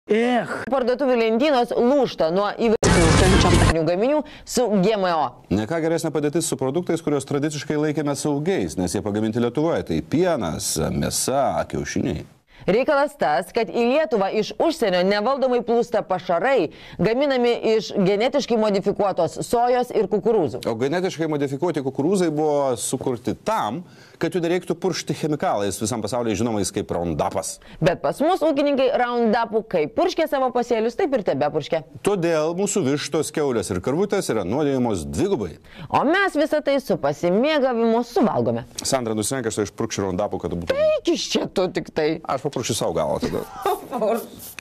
Parduotuvių lentynos lūžta nuo įvairių gaminių su GMO. Ne ką geresnė padėtis su produktais, kurios tradiciškai laikėme saugiais, nes jie pagaminti Lietuvoje. Tai pienas, mėsa, kiaušiniai. Reikalas tas, kad į Lietuvą iš užsienio nevaldomai plūsta pašarai, gaminami iš genetiškai modifikuotos sojos ir kukurūzų. O genetiškai modifikuoti kukurūzai buvo sukurti tam, kad jų nereiktų puršti chemikalais visam pasaulyje žinomais kaip Roundupas. Bet pas mus ūkininkai Roundupų kaip purškė savo pasėlius, taip ir tebe purškė. Todėl mūsų vištos, kiaulės ir karvutės yra nuodijamos dvigubai. O mes visą tai su pasimėgavimu suvalgome. Sandra, nusirenk, aš tai išpurkšiu Roundupų, kad būtų... Eik iš čia tu tik tai. Aš papurkšiu savo galą tada.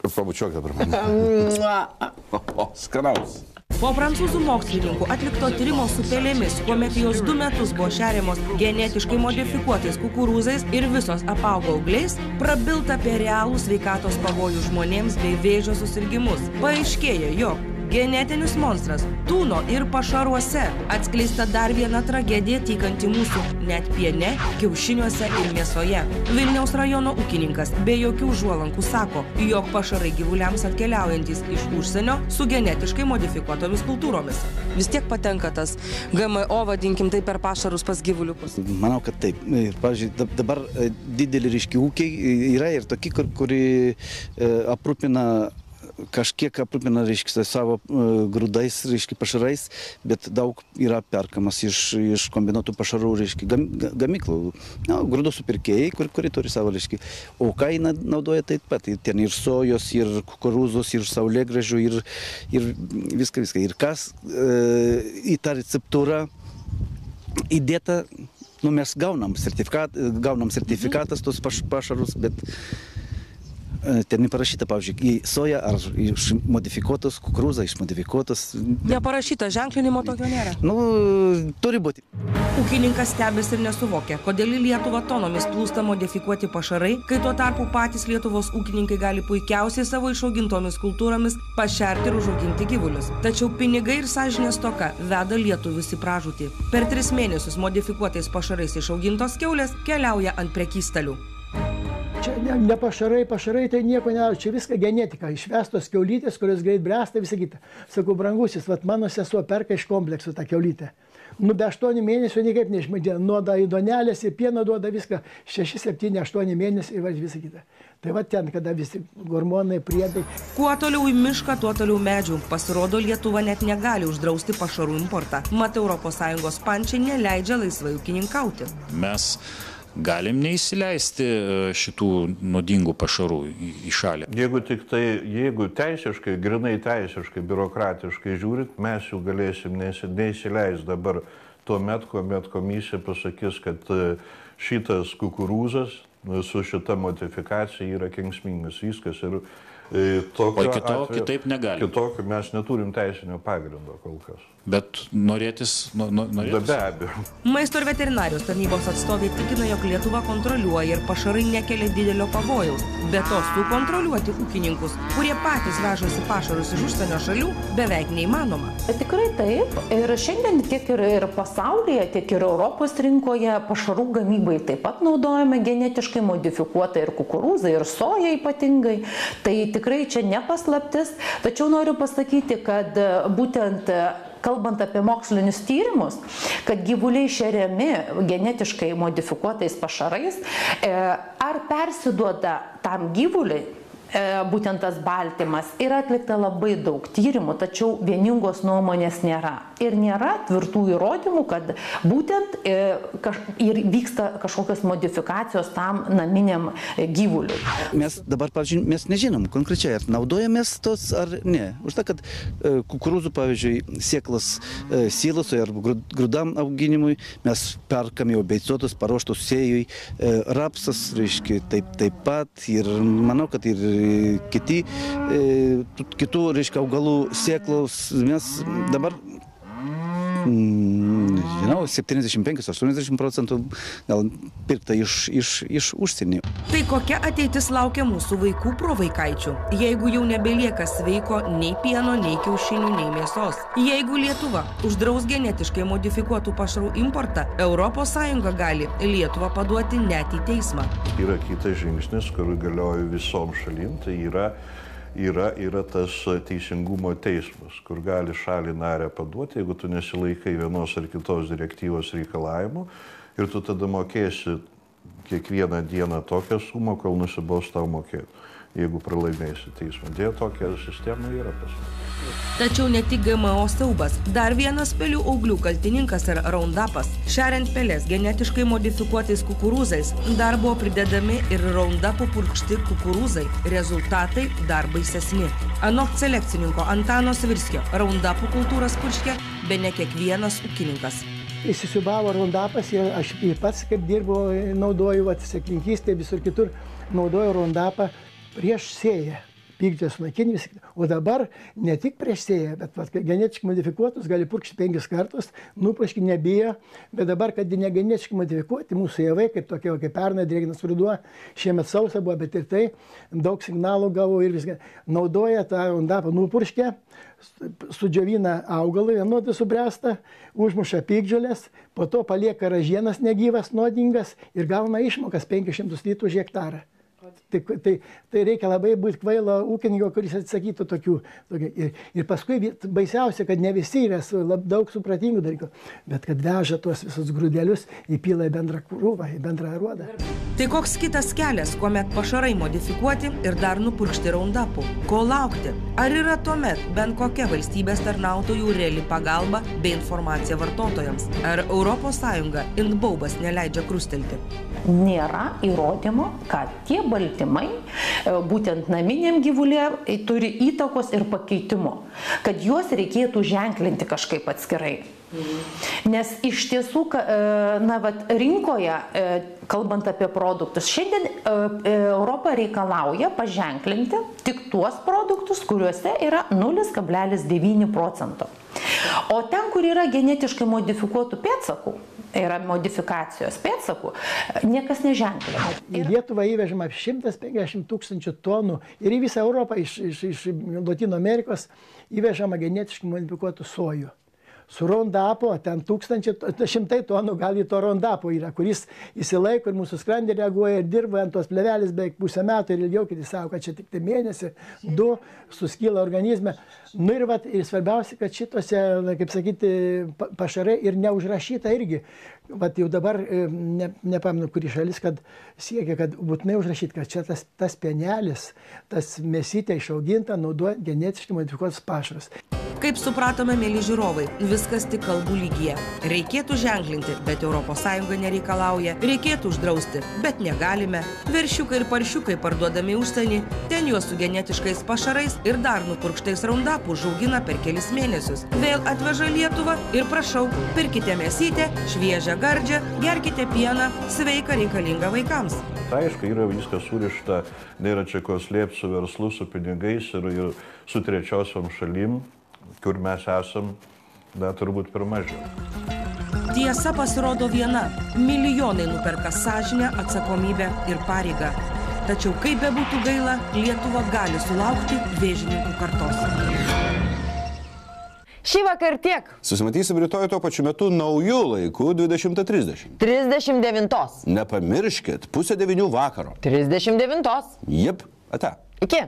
Pabučiuok dabar mane. Skanaus. Po prancūzų mokslininkų atlikto tyrimo su pelėmis, kuomet jos 2 metus buvo šeriamos genetiškai modifikuotais kukurūzais ir visos apaugo augliais, prabilta apie realų sveikatos pavojų žmonėms bei vėžio susirgimus. Paaiškėjo, jog genetinis monstras tūno ir pašaruose atskleista dar viena tragedija tykanti mūsų net piene, kiaušiniuose ir mėsoje. Vilniaus rajono ūkininkas be jokių užuolankų sako, jog pašarai gyvuliams atkeliaujantys iš užsienio su genetiškai modifikuotomis kultūromis. Vis tiek patenka tas GMO, vadinkim tai, per pašarus pas gyvuliukus. Manau, kad taip. Ir, pavyzdžiui, dabar didelį ryškių ūkiai yra ir tokie, kuri kažkiek aprūpina, reiškia, savo grūdais, reiškia, pašarais, bet daug yra perkamas iš kombinuotų pašarų, reiškia, gamyklų. Grūdų supirkėjai, kurie turi savo, reiškia. O kainą naudoja taip pat. Ten ir sojos, ir kukurūzos, ir saulėgrąžų, ir viską. Ir kas į tą receptūrą įdėta, mes gaunam sertifikatas tos pašarus, bet ten neparašyta, pavyzdžiui, į soją ar iš modifikuotos, kukurūzą iš modifikuotos. Neparašyta, ženklinimo tokio nėra. Turi būti. Ūkininkas stebės ir nesuvokia, kodėl į Lietuvą tonomis plūsta modifikuoti pašarai, kai tuo tarpu patys Lietuvos ūkininkai gali puikiausiai savo išaugintomis kultūromis pašerti ir užauginti gyvulius. Tačiau pinigai ir sąžinės stoka veda lietuvius į pražūtį. Per 3 mėnesius modifikuotais pašarais išaugintos kiaulės keliauja ant prekystalių. Čia ne pašarai tai nieko nėra, čia viską genetika, išvestos kiaulytės, kurios greit bręsta, visą kitą. Sakau, brangusis, mano sesuo perka iš kompleksų tą kiaulytę. Be 8 mėnesių niekaip neišmaidė, nuoda į donelės, į pieną duoda viską, 6, 7, 8 mėnesių ir visą kitą. Tai ten, kada visi hormonai, priedai. Kuo toliau į mišką, tuo toliau medžių. Pasirodo, Lietuva net negali uždrausti pašarų importą. Mat ES pančiai neleidžia laisvai ūkininkauti. Mes galim neįsileisti šitų nuodingų pašarų į šalį. Jeigu teisiškai, grinai teisiškai, biurokratiškai žiūrit, mes jų galėsim neįsileisti dabar tuo metu, kuomet komisija pasakys, kad šitas kukurūzas su šita modifikacija yra kenksmingas. Viskas ir kitaip negali. Kitokio mes neturim teisinio pagrindo kol kas. Bet norėtis. Be abejo. Maisto ir veterinarijos tarnybos atstovai tikina, jog Lietuva kontroliuoja ir pašarai nekelia didelio pavojaus. Be to, sukontroliuoti ūkininkus, kurie patys vežasi pašarus iš užsienio šalių, beveik neįmanoma. Tikrai taip. Ir šiandien tiek ir pasaulyje, tiek ir Europos rinkoje pašarų gamybai taip pat naudojame genetiškai modifikuotą ir kukurūzą, ir soją ypatingai. Tai tikrai čia ne paslaptis. Tačiau noriu pasakyti, kad būtent kalbant apie mokslinius tyrimus, kad gyvuliai šeriami genetiškai modifikuotais pašarais, ar persiduoda tam gyvuliui būtent tas baltymas, yra atlikta labai daug tyrimų, tačiau vieningos nuomonės nėra. Ir nėra tvirtų įrodymų, kad būtent ir vyksta kažkokios modifikacijos tam naminiam gyvuliui. Mes dabar, pavyzdžiui, mes nežinom konkrečiai, ar naudojamės tos ar ne. Už tai, kad kukurūzų, pavyzdžiui, sėklas silosui ar grūdam auginimui, mes perkam jau beicuotus, paruoštus sėjui, rapsas, reiškia, taip pat. Ir manau, kad ir kitų, reiškia, augalų sėklos mes dabar 75–80% gal pirkta iš užsienio. Tai kokia ateitis laukia mūsų vaikų provaikaičių, jeigu jau nebelieka sveiko nei pieno, nei kiaušinių, nei mėsos? Jeigu Lietuva uždraus genetiškai modifikuotų pašarų importą, ES gali Lietuvą paduoti net į teismą. Yra kitas žingsnis, kur galioja visom šalim, tai yra yra tas teisingumo teismas, kur gali šalį narę paduoti, jeigu tu nesilaikai vienos ar kitos direktyvos reikalavimų ir tu tada mokėsi kiekvieną dieną tokią sumą, kol nusibos tau mokėti, jeigu pralaimėsi teismą. Dėja, tokia sistema yra pas mus. Tačiau ne tik GMO siaubas, dar vienas pelių auglių kaltininkas yra Roundupas. Šeriant pelės genetiškai modifikuotais kukurūzais, dar buvo pridedami ir Roundupo purkšti kukurūzai. Rezultatai dar baisesni. Anot selekcininko Antano Svirskio, Roundupo kultūros purškia bene kiekvienas ūkininkas. Įsisiubavo Roundupas ir aš pats, kaip dirbu, naudoju sėklininkystėje, visur kitur, naudoju Roundupą prieš sėją. Pykdžio sunaikinimą. O dabar ne tik prieš sėją, bet genetiškai modifikuotus gali purkšti 5 kartus, nupurški nebijo, bet dabar, kad negenetiškai modifikuoti mūsų javai, kaip tokie, kaip pernai drėgnas ruduo, šiemet sausa buvo, bet ir tai daug signalų gavau ir viską. Naudoja tą Roundupą, nupurškia, sudžiovina augalą, vienodai subręsta, užmuša pykdžiolės, po to palieka ražienas negyvas, nuodingas ir gauna išmokas 500 litrų už hektarą. Tai reikia labai būti kvailo ūkininko, kuris atsisakytų tokių. Ir paskui baisiausia, kad ne visi yra daug supratingų dalykų, bet kad veža tuos visus grūdelius, įpila į bendrą krūvą, į bendrą aruodą. Tai koks kitas kelias, kuomet pašarai modifikuoti ir dar nupurkšti Roundupu? Ko laukti? Ar yra tuomet bent kokia valstybės tarnautojų reali pagalba bei informacija vartotojams? Ar ES intbaubas neleidžia krustelti? Nėra įrodymo, kad tie baltymai, būtent naminiam gyvulėm, turi įtakos ir pakeitimo, kad juos reikėtų ženklinti kažkaip atskirai. Nes iš tiesų, rinkoje, kalbant apie produktus, šiandien Europa reikalauja paženklinti tik tuos produktus, kuriuose yra 0,9%. O ten, kur yra genetiškai modifikuotų pėdsakų, yra modifikacijos pėdsakų, niekas neženklina. Į Lietuvą įvežama 150 000 tonų ir į visą Europą iš Lotynų Amerikos įvežama genetiškai modifikuotų sojų. Su Roundupu, ten 100 tonų gal į to Roundupo yra, kuris įsilaiko ir mūsų skrandį reaguoja ir dirba ant tos plėvelės beveik pusę metų ir ilgiau, kiti sako, kad čia tik tai mėnesį, 2 suskyla organizme. Ir svarbiausia, kad šitose, kaip sakyti, pašarai ir neužrašyta irgi. Jau dabar, nepamenu, kuri šalis, kad siekia, kad būtinai užrašyti, kad čia tas pienelis, tas mėsytė išauginta, naudojant genetiškai modifikuotus pašarus. Kaip supratome, mėly žiūrovai, viskas tik kalbų lygyje. Reikėtų ženklinti, bet ES nereikalauja. Reikėtų uždrausti, bet negalime. Veršiukai ir paršiukai parduodami užsienį, ten juos su genetiškais pašarais ir dar nupurkštais Roundupu užaugina per kelis mėnesius. Vėl atveža Lietuvą ir prašau, pirkite mėsytę, šviežią, gardžią, gerkite pieną, sveika reikalinga vaikams. Tai aišku, yra viskas surišta, nėra čia ko slėpti su verslu, su pinigais ir su trečiosiom šalim, kur mes esam, turbūt per mažiau. Tiesa pasirodo viena. Milijonai nuperka sąžinę, atsakomybę ir pareigą. Tačiau kaip bebūtų gaila, Lietuva gali sulaukti vėžininkų kartos. Šį vakar tiek. Susimatysim rytoj tuo pačiu metu naujų laikų 20:30. 39. Nepamirškit, 8:30 vakaro. 39. Jep, ate. Iki.